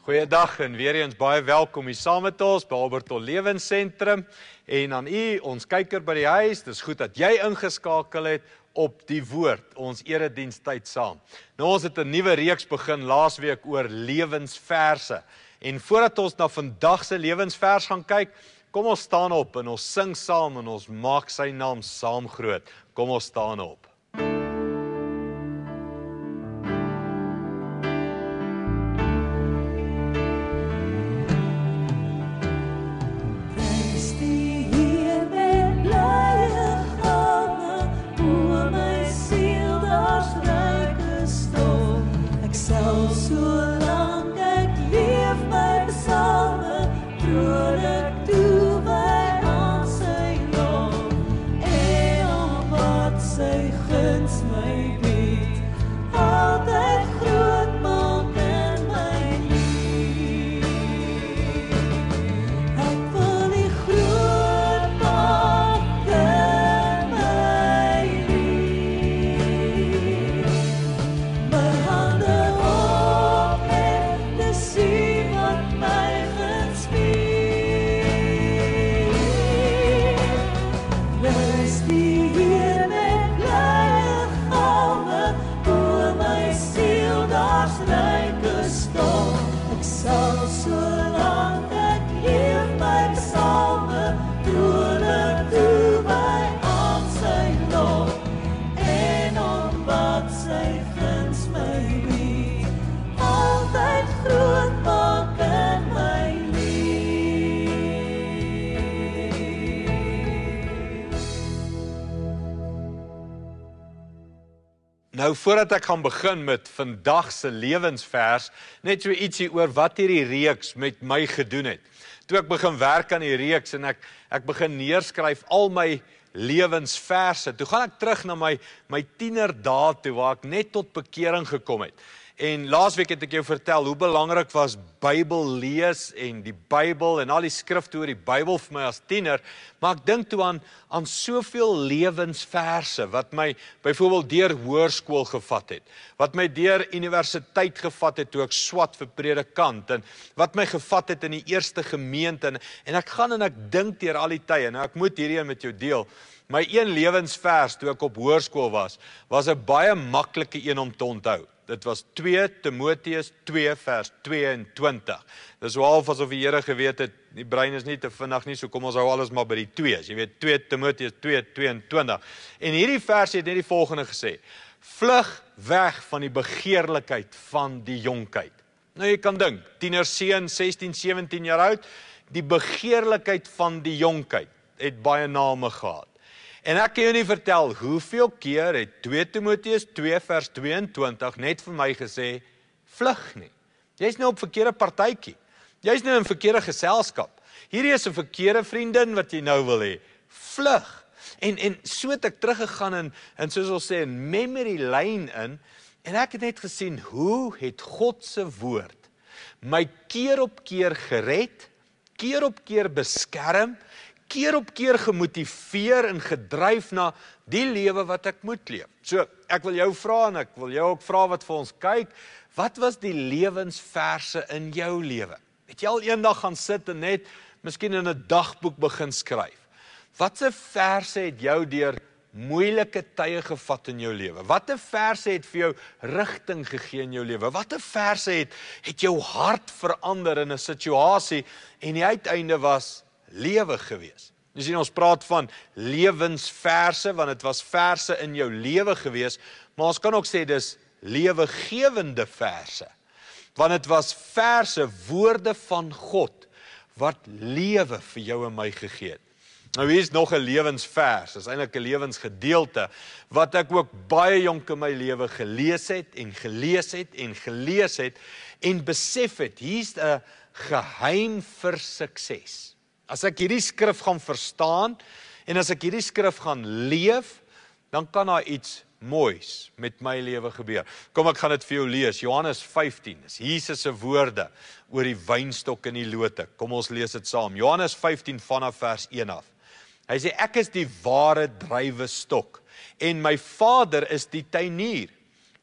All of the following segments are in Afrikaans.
Goeiedag en weer eens baie welkom hier saam met ons by Alberton Lewensentrum en aan u, ons kyker by die huis. Dis goed dat jy ingeskakel het op die woord, ons eredienstyd saam. Nou ons het 'n nuwe reeks begin laasweek oor lewensverse. En voordat ons na vandag se lewensvers gaan kyk, kom ons staan op en ons sing saam en ons maak sy naam saam groot. Kom ons staan op. Nou, voordat ek gaan begin met vandag se lewensvers, net so ietsie oor wat hierdie reeks met my gedoen het. Toe ek begin werk aan die reeks en ek begin neerskryf al my lewensverse, toe gaan ek terug na my tienerdae toe, waar ek net tot bekering gekom het. En laasweek het ek jou vertel hoe belangrik was Bybel lees en die Bybel en al die skrifte oor die Bybel vir my as tiener, maar ek dink toe aan soveel lewensverse wat my byvoorbeeld deur hoërskool gevat het, wat my deur universiteit gevat het toe ek swat vir predikant en wat my gevat het in die eerste gemeente en ek gaan en ek dink deur al die tye. Nou ek moet hierdie met jou deel. My een lewensvers toe ek op hoërskool was 'n baie maklike een om te onthou. Dit was 2 Timoteus 2 vers 22. Dis so half asof die Here geweet het, die brein is nie te vinnig nie, so kom ons hou alles maar by die 2's. Jy weet, 2 Timoteus 2:22. En hierdie vers het net die volgende gesê: vlug weg van die begeerlikheid van die jonkheid. Nou jy kan dink, tienerseun, 16, 17 jaar oud, die begeerlikheid van die jonkheid het baie name gehad. En ek kan jou nie vertel hoeveel keer het 2 Timoteus 2 vers 22 net vir my gesê, vlug nie. Jy's nou op verkeerde partytjie. Jy's nou in verkeerde geselskap. Hierdie is 'n verkeerde vriendin wat jy nou wil hê. Vlug. En so het ek teruggegaan en soos ons sê, in memory lane in, en ek het net gesien, hoe het God se woord my keer op keer gered, keer op keer beskerm, keer op keer gemotiveer en gedryf na die lewe wat ek moet leef. So, ek wil jou vra en ek wil jou ook vra wat vir ons kyk, wat was die lewensverse in jou lewe? Het jy al eendag gaan sit en net, miskien in 'n dagboek begin skryf? Watse verse het jou deur moeilike tye gevat in jou lewe? Watter verse het vir jou rigting gegee in jou lewe? Watter verse het jou hart verander in 'n situasie en die uiteinde was lewe gewees? Jy sien, ons praat van lewensverse, want dit was verse in jou lewe gewees, maar ons kan ook sê dis lewegewende verse, want dit was verse, woorde van God, wat lewe vir jou en my gegee het. Nou hier is nog 'n lewensvers, dis eintlik 'n lewensgedeelte, wat ek ook baie jonk in my lewe gelees het, en besef het, hier's 'n geheim vir sukses. As ek hierdie skrif gaan verstaan, en as ek hierdie skrif gaan leef, dan kan daar iets moois met my lewe gebeur. Kom, ek gaan dit vir jou lees. Johannes 15, is Jesus se woorde oor die wynstok en die lote. Kom ons lees dit saam. Johannes 15 vanaf vers 1 af. Hy sê, ek is die ware druiwestok, en my Vader is die tuinier.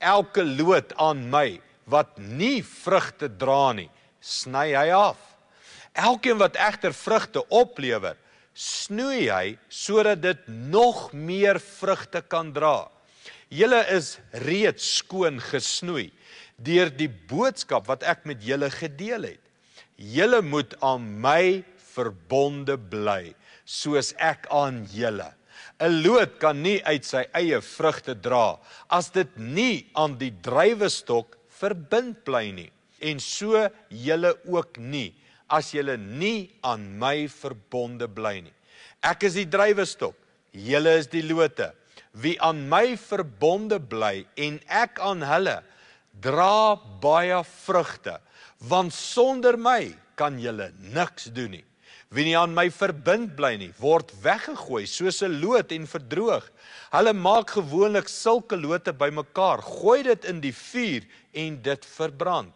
Elke loot aan my, wat nie vrugte dra nie, sny hy af. Elkeen wat egter vrugte oplewer, snoei hy sodat dit nog meer vrugte kan dra. Julle is reeds skoon gesnoei deur die boodskap wat ek met julle gedeel het. Julle moet aan my verbonde bly, soos ek aan julle. 'n Loot kan nie uit sy eie vrugte dra, as dit nie aan die druiwestok verbind bly nie. En so julle ook nie, as julle nie aan my verbonde bly nie. Ek is die druiwestok, julle is die lote. Wie aan my verbonde bly en ek aan hulle, dra baie vrugte, want sonder my kan julle niks doen nie. Wie nie aan my verbind bly nie, word weggegooi soos 'n loot en verdroog. Hulle maak gewoonlik sulke lote bymekaar, gooi dit in die vuur en dit verbrand.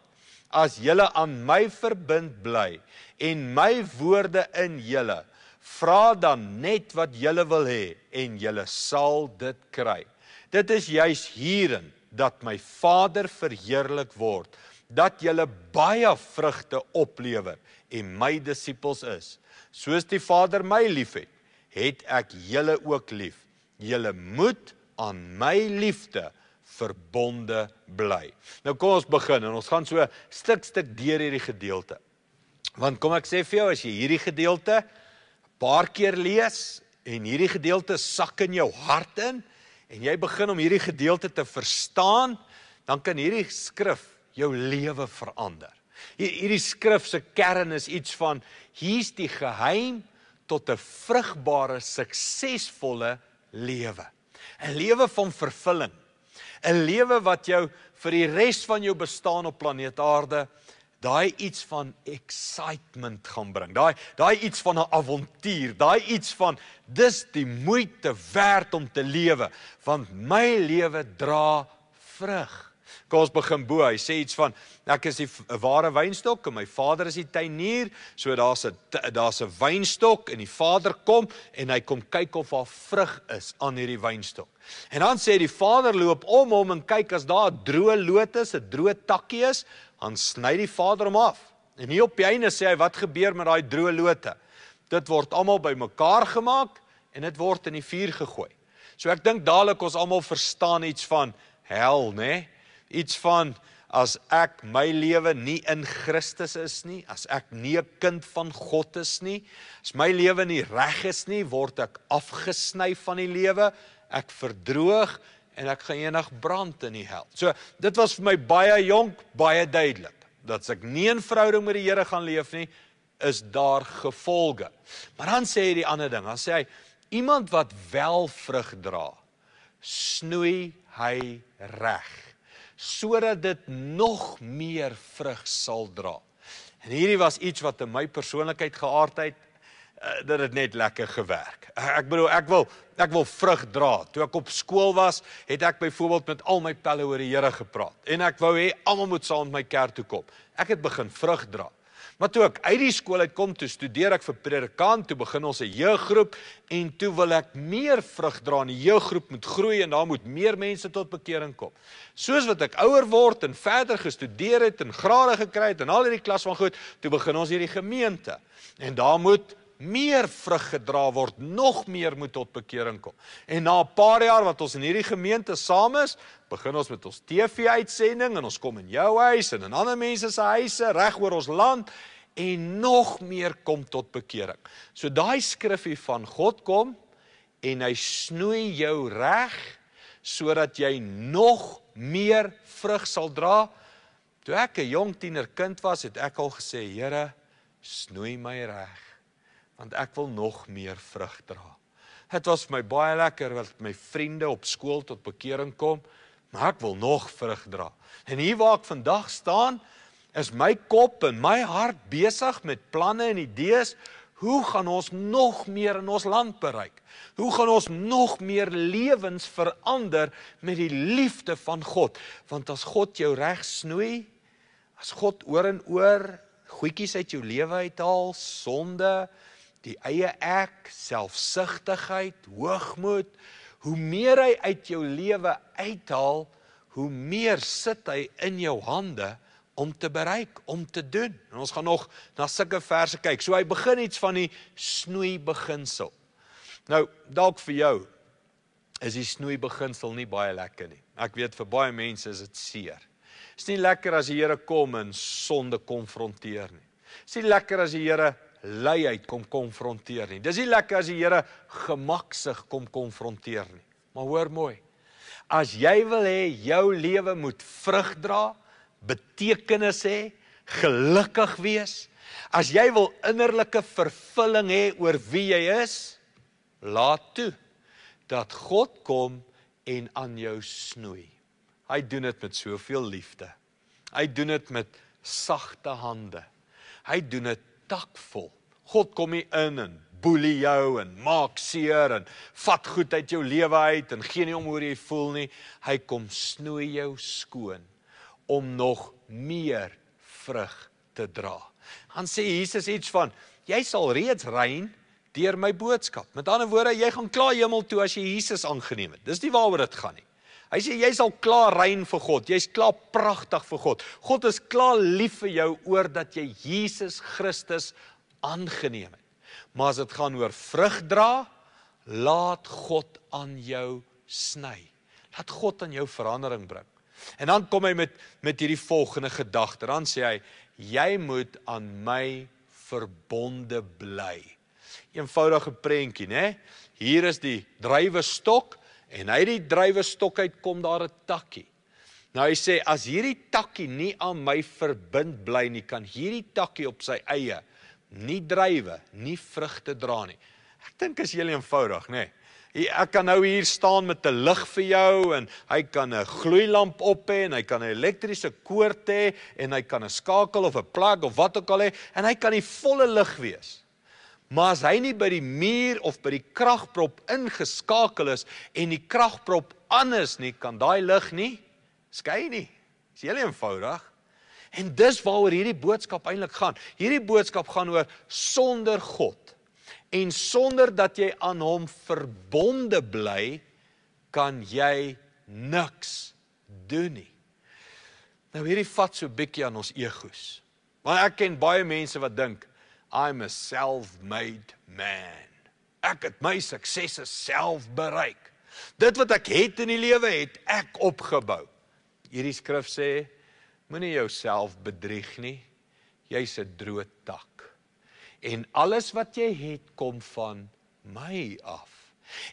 As julle aan my verbind bly en my woorde in julle, vra dan net wat julle wil hê en julle sal dit kry. Dit is juis hierin dat my Vader verheerlik word, dat julle baie vrugte oplewer en my disippels is. Soos die Vader my liefhet, het ek julle ook lief. Julle moet aan my liefde verbonde bly. Nou kom ons begin en ons gaan so stuk deur hierdie gedeelte. Want kom ek sê vir jou, as jy hierdie gedeelte 'n paar keer lees en hierdie gedeelte sak in jou hart in en jy begin om hierdie gedeelte te verstaan, dan kan hierdie skrif jou lewe verander. Hierdie skrif se kern is iets van, hier's die geheim tot 'n vrugbare, suksesvolle lewe. 'n Lewe van vervulling. 'n Lewe wat jou vir die res van jou bestaan op planeet Aarde, daai iets van excitement gaan bring. Daai iets van 'n avontuur, daai iets van, dis die moeite werd om te lewe, want my lewe dra vrug. Kom ons begin bo, hy sê iets van, ek is die ware wynstok en my Vader is die tuinier, so daar's 'n wynstok en die Vader kom en hy kom kyk of daar vrug is aan hierdie wynstok. En dan sê die Vader loop om hom en kyk as daar 'n droë loot is, 'n droë takkie is, dan sny die Vader hom af. En hier op die einde sê hy, wat gebeur met daai droë lote? Dit word almal bymekaar gemaak en dit word in die vuur gegooi. So ek dink dadelik ons almal verstaan iets van hel, né? Iets van, as ek my lewe nie in Christus is nie, as ek nie 'n kind van God is nie, as my lewe nie reg is nie, word ek afgesny van die lewe, ek verdroog en ek gaan eendag brand in die hel. So, dit was vir my baie jonk, baie duidelik, dat as ek nie in verhouding met die Here gaan leef nie, is daar gevolge. Maar dan sê hy die ander ding, dan sê hy, iemand wat wel vrug dra, snoei hy reg, sodat dit nog meer vrug sal dra. En hierdie was iets wat in my persoonlikheid geaardheid, dat het net lekker gewerk. Ek bedoel, ek wil vrug dra. Toe ek op skool was, het ek byvoorbeeld met al my pelle oor die Here gepraat. En ek wou hê, almal moet saam met my kerk toe kom. Ek het begin vrug dra. Maar toe ek uit die skool uitkom, toe studeer ek vir predikant, toe begin ons 'n jeuggroep, en toe wil ek meer vrug dra, en die jeuggroep moet groei, en daar moet meer mense tot bekering kom. Soos wat ek ouer word, en verder gestudeer het, en grade gekry het, en al hierdie klas van goed, toe begin ons hierdie gemeente. En daar moet meer vrug gedra word, nog meer moet tot bekering kom. En na 'n paar jaar wat ons in hierdie gemeente saam is, begin ons met ons TV-uitsending, en ons kom in jou huis, en in ander mense se huise, reg oor ons land, en nog meer kom tot bekering. So daai skrifgie van God kom, en hy snoei jou reg, sodat jy nog meer vrug sal dra. Toe ek 'n jong tienerkind was, het ek al gesê, Here, snoei my reg, want ek wil nog meer vrug dra. Het was vir my baie lekker, dat my vriende op skool tot bekering kom, maar ek wil nog vrug dra. En hier waar ek vandag staan, is my kop en my hart besig met planne en idees, hoe gaan ons nog meer in ons land bereik? Hoe gaan ons nog meer lewens verander met die liefde van God? Want as God jou reg snoei, as God oor en oor goedjies uit jou lewe uithaal, sonde, die eie ek, selfsugtigheid, hoogmoed, hoe meer hy uit jou lewe uithaal, hoe meer sit hy in jou hande om te bereik, om te doen. En ons gaan nog na sulke verse kyk. So hy begin iets van die snoeibeginsel. Nou, dalk vir jou is die snoeibeginsel nie baie lekker nie. Ek weet vir baie mense is dit seer. Is nie lekker as die Here kom en sonde konfronteer nie. Is nie lekker as die Here luiheid kom konfronteer nie. Dis nie lekker as die Here gemaksig kom konfronteer nie. Maar hoor mooi, as jy wil hê jou lewe moet vrug dra, betekenis hê, gelukkig wees, as jy wil innerlike vervulling hê oor wie jy is, laat toe dat God kom en aan jou snoei. Hy doen dit met soveel liefde. Hy doen dit met sagte hande. Hy doen dit takvol. God kom nie in en boelie jou en maak seer en vat goed uit jou lewe uit en gee nie om hoe jy voel nie. Hy kom snoei jou skoon om nog meer vrug te dra. Dan sê Jesus iets van, jy sal reeds rein deur my boodskap. Met ander woorde, jy gaan klaar hemel toe as jy Jesus aangeneem het. Dis nie waaroor dit gaan nie. Hy sê, jy sal klaar rein vir God, jy's klaar pragtig vir God. God is klaar lief vir jou oor dat jy Jesus Christus aangeneem het. Maar as dit gaan oor vrug dra, laat God aan jou sny. Laat God aan jou verandering bring. En dan kom hy met hierdie volgende gedagte. Dan sê hy, jy moet aan my verbonde bly. Eenvoudige prentjie, né? Hier is die druiwestok en uit die druiwestok uit kom daar 'n takkie. Nou hy sê, as hierdie takkie nie aan my verbind bly nie, kan hierdie takkie op sy eie nie druiwe, nie vrugte dra nie. Ek dink is heel eenvoudig, né? Ek kan nou hier staan met 'n lig vir jou en hy kan 'n gloeilamp op hê en hy kan 'n elektriese koord hê en hy kan 'n skakel of 'n plug of wat ook al hê en hy kan die volle lig wees. Maar as hy nie by die muur of by die kragprop ingeskakel is en die kragprop aan is nie, kan daai lig nie skei nie. Dis heel eenvoudig. En dis waaroor hierdie boodskap eintlik gaan. Hierdie boodskap gaan oor sonder God en sonder dat jy aan hom verbonde bly, kan jy niks doen nie. Nou hierdie vat so bietjie aan ons egos. Want ek ken baie mense wat dink, I'm a self-made man. Ek het my suksesse self bereik. Dit wat ek het in die lewe het ek opgebou. Hierdie skrif sê, moenie jouself bedrieg nie. Jy's 'n droë tak. En alles wat jy het kom van my af.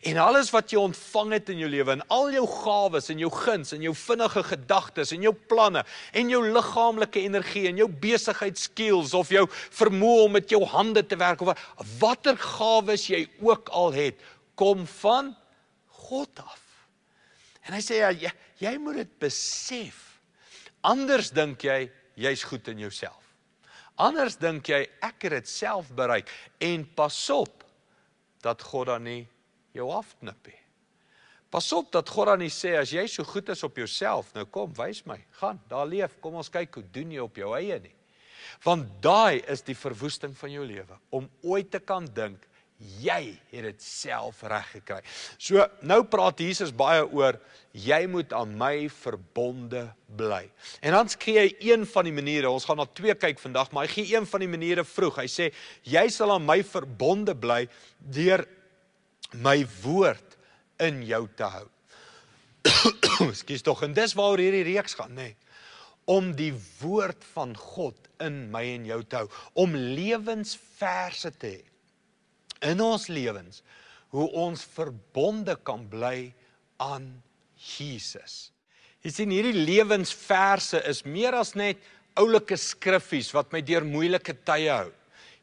En alles wat jy ontvang het in jou lewe, en al jou gawes, en jou guns, en jou vinnige gedagtes, en jou planne, en jou liggaamlike energie, en jou besigheidskills, of jou vermoë om met jou hande te werk, of watter gawes jy ook al het, kom van God af. En hy sê, ja, jy moet dit besef. Anders dink jy, jy's goed in jouself. Anders dink jy, ek het dit self bereik, en pas op, dat God dan nie jou afknip nie. Pas op dat God dan nie sê, as jy so goed is op jouself, nou kom, wys my, gaan, daar leef, kom ons kyk, hoe doen jy op jou eie nie. Want daai is die verwoesting van jou lewe, om ooit te kan dink, jy het dit self reg gekry. So, nou praat Jesus baie oor, jy moet aan my verbonde bly. En dan gee hy een van die maniere, ons gaan na 2 kyk vandag, maar hy gee een van die maniere vroeg. Hy sê, jy sal aan my verbonde bly, deur my woord in jou te hou. Ekskuus tog, en dis waaroor hierdie reeks gaan, nee. Om die woord van God in my en jou te hou, om lewensverse te hê in ons lewens, hoe ons verbonde kan bly aan Jesus. Jy sien, hierdie lewensverse is meer as net oulike skriffies wat my deur moeilike tye hou.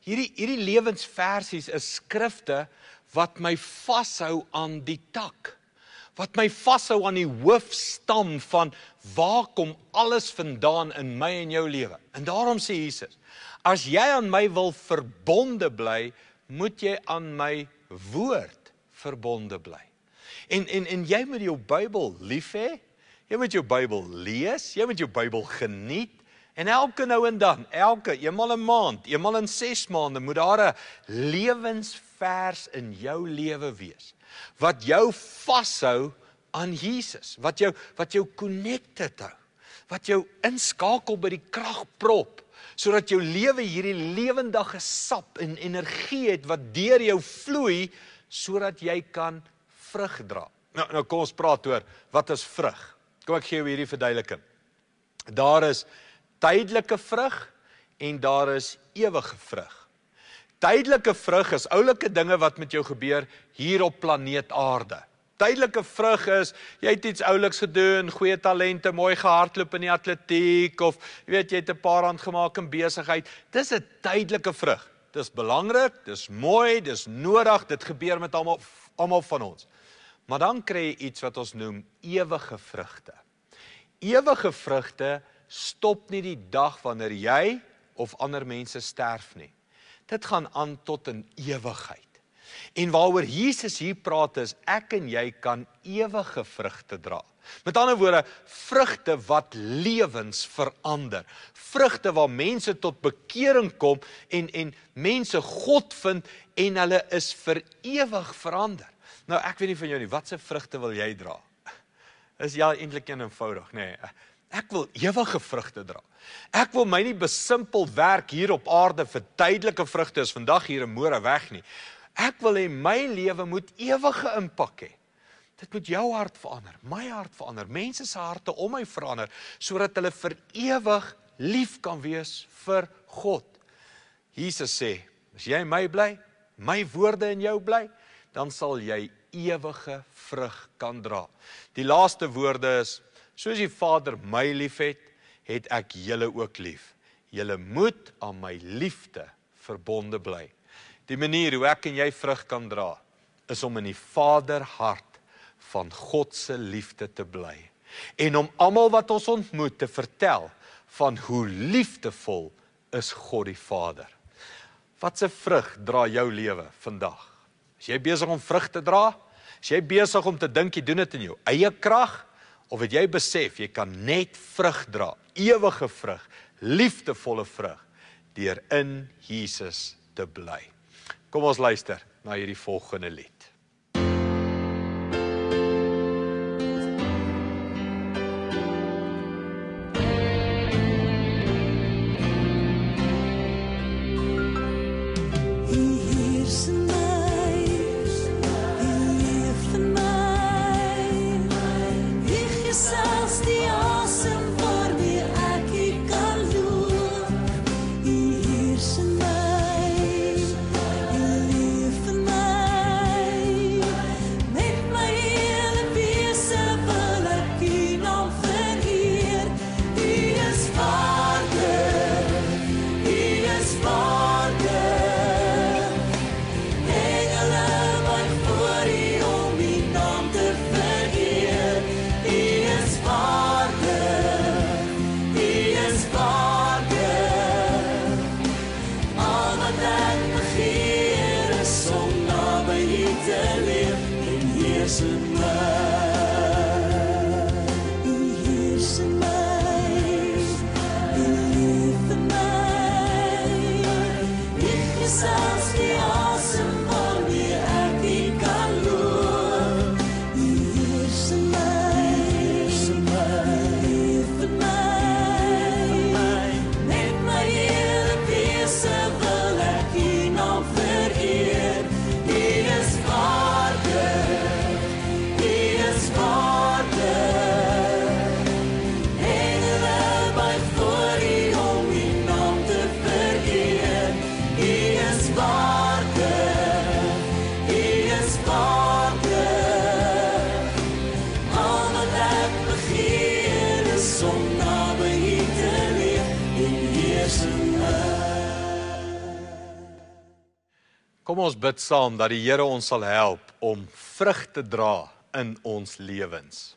Hierdie lewensversies is skrifte wat my vashou aan die tak, wat my vashou aan die hoofstam van waar kom alles vandaan in my en jou lewe. En daarom sê Jesus, as jy aan my wil verbonde bly, moet jy aan my woord verbonde bly. En jy moet jou Bybel lief hê, jy moet jou Bybel lees, jy moet jou Bybel geniet, en elke nou en dan, eenmal 'n maand, eenmal in 6 maande, moet daar 'n lewensvers in jou lewe wees, wat jou vashou aan Jesus, wat jou connected hou, wat jou inskakel by die kragprop, sodat jou lewe hierdie lewendige sap en energie het wat deur jou vloei, sodat jy kan vrug dra. Nou kom ons praat oor, wat is vrug? Kom ek gee jou hierdie verduideliking. Daar is tydelike vrug en daar is ewige vrug. Tydelike vrug is oulike dinge wat met jou gebeur hier op planeet Aarde. Tydelike vrug is, jy het iets ouliks gedoen, goeie talente, mooi gehardloop in die atletiek, of jy het 'n paar rand gemaak in besigheid. Dis 'n tydelike vrug. Dis belangrik, dis mooi, dis nodig, dit gebeur met almal van ons. Maar dan kry jy iets wat ons noem ewige vrugte. Ewige vrugte stop nie die dag wanneer jy of ander mense sterf nie. Dit gaan aan tot in ewigheid. En waaroor Jesus hier praat is, ek en jy kan ewige vrugte dra. Met ander woorde, vrugte wat lewens verander. Vrugte waar mense tot bekering kom en mense God vind en hulle is vir ewig verander. Nou, ek weet nie van jou nie, watse vrugte wil jy dra? Is ja eintlik eenvoudig, nee. Ek wil ewige vrugte dra. Ek wil my nie besimpel werk hier op aarde vir tydelike vrugte is vandag hier en môre weg nie. Ek wil hê my lewe moet ewige impak hê. Dit moet jou hart verander, my hart verander, mense se harte om my verander, sodat hulle vir ewig lief kan wees vir God. Jesus sê, as jy in my bly, my woorde in jou bly, dan sal jy ewige vrug kan dra. Die laaste woorde is, soos die Vader my lief het ek julle ook lief. Julle moet aan my liefde verbonde bly. Die manier hoe ek en jy vrug kan dra, is om in die Vaderhart van God se liefde te bly. En om almal wat ons ontmoet te vertel van hoe liefdevol is God die Vader. Wat se vrug dra jou lewe vandag? Is jy besig om vrug te dra? Is jy besig om te dink jy doen dit in jou eie krag? Of het jy besef, jy kan net vrug dra, ewige vrug, liefdevolle vrug, deur in Jesus te bly. Kom ons luister na hierdie volgende lied. Kom ons bid saam dat die Here ons sal help om vrug te dra in ons lewens.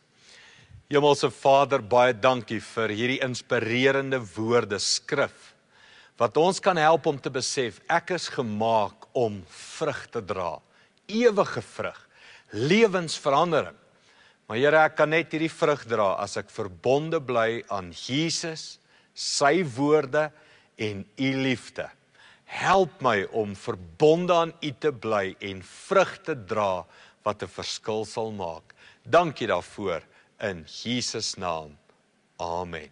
Hemelse Vader, baie dankie vir hierdie inspirerende woorde, skrif, wat ons kan help om te besef, ek is gemaak om vrug te dra, ewige vrug, lewensverandering. Maar Here, ek kan net hierdie vrug dra as ek verbonde bly aan Jesus, sy woorde en u liefde. Help my om verbonde aan u te bly en vrug te dra wat 'n verskil sal maak. Dankie daarvoor in Jesus naam. Amen.